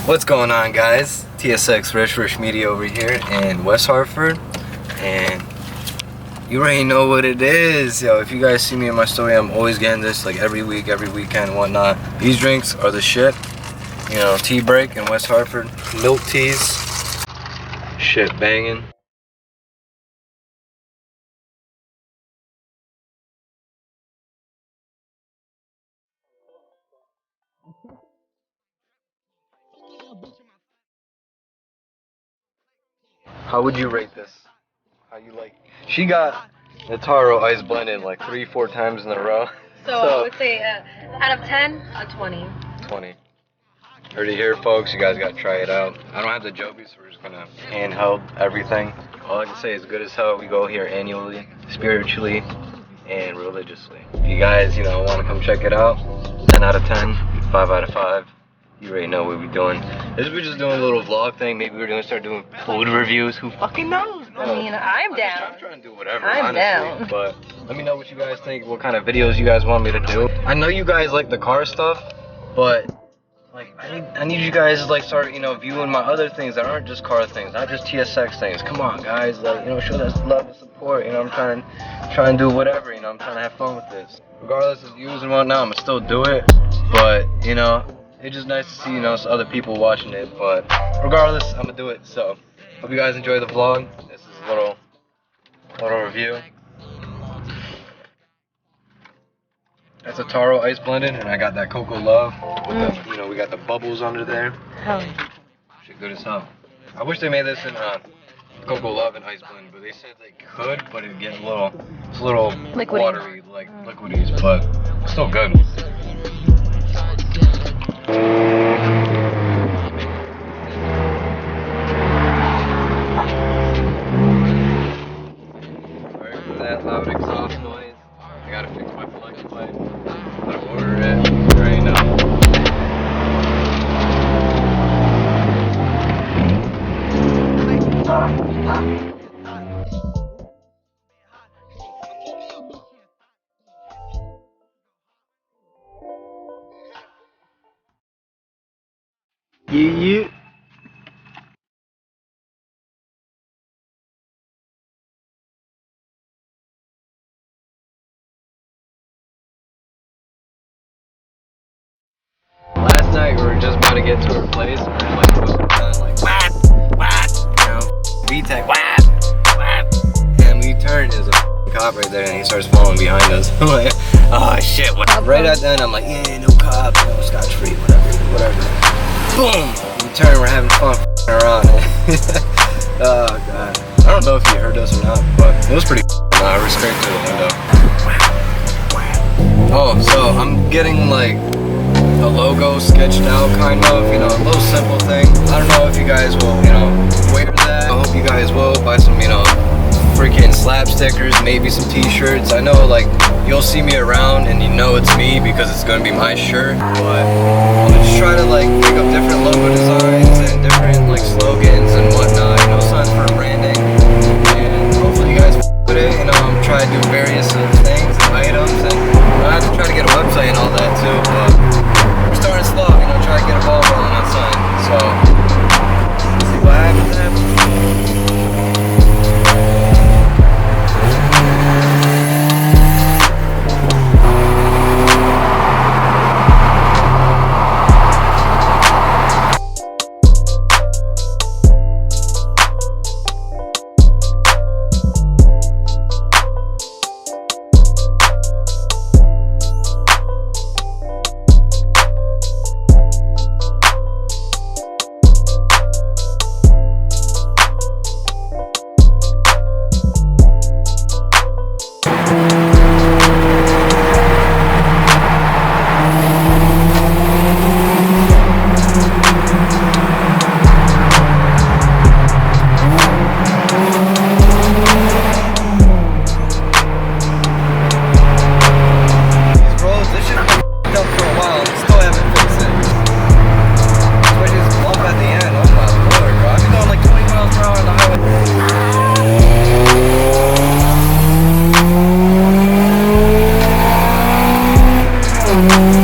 What's going on, guys? TSX Rich Media over here in West Hartford, and you already know what it is. Yo, if you guys see me in my story, I'm always getting this like every week, every weekend, whatnot. These drinks are the shit. You know, tea break in West Hartford, milk teas, shit banging. How would you rate this? How you like? She got the taro ice blended like 3-4 times in a row. So I would say out of 10, a 20. 20. Heard it here, folks. You guys gotta try it out. I don't have the Joby, so we're just gonna handheld everything. All I can say is good as hell. We go here annually, spiritually, and religiously. If you guys, want to come check it out, 10 out of 10, 5 out of 5. You already know what we're doing. We're just doing a little vlog thing. Maybe we're gonna start doing food reviews. Who fucking knows? I mean, I'm down. I'm trying to do whatever, I'm honestly. down. But let me know what you guys think. What kind of videos you guys want me to do? I know you guys like the car stuff, but like I need you guys to like start viewing my other things that aren't just car things, not just TSX things. Come on, guys, like show us love and support. I'm trying to do whatever. I'm trying to have fun with this. Regardless of views and whatnot, I'm gonna still do it. But it's just nice to see some other people watching it. But regardless, I'm gonna do it. So hope you guys enjoy the vlog. This is a little review. That's a taro ice blended, and I got that Cocoa Love with the, we got the bubbles under there. Hell yeah. Shit good as hell. I wish they made this in Cocoa Love and ice blend, but they said they could, but it'd get it's a little Liquidy. watery, like liquidies, but it's still good. Sorry for that loud exhaust noise. I gotta fix my flex pipe. I'm gonna order it right now. Yeah. Last night we were just about to get to our place, and we were like moving down, like what, VTech, what, and we turned, there's a cop right there, and he starts following behind us. I'm like, oh shit, what? Right at the end, I'm like, yeah, no cop, scotch free, whatever. Boom, we turn, we're having fun around. Oh god, I don't know if you heard us or not, but it was pretty. I was straight to the window. Oh, so I'm getting like a logo sketched out, kind of, a little simple thing. I don't know if you guys will, wear that. I hope you guys will buy some, freaking slap stickers, maybe some t-shirts. I know, like, you'll see me around and it's me because it's gonna be my shirt, but I'm gonna just try to, like, pick up different logo designs and different, like, slogans and whatnot, signs for branding, and hopefully you guys with it, I'm trying to do various things and items, and I have to try to get a website and all that, too, but we're starting slow, try to get a ball rolling on something. So, see what happens. Bye.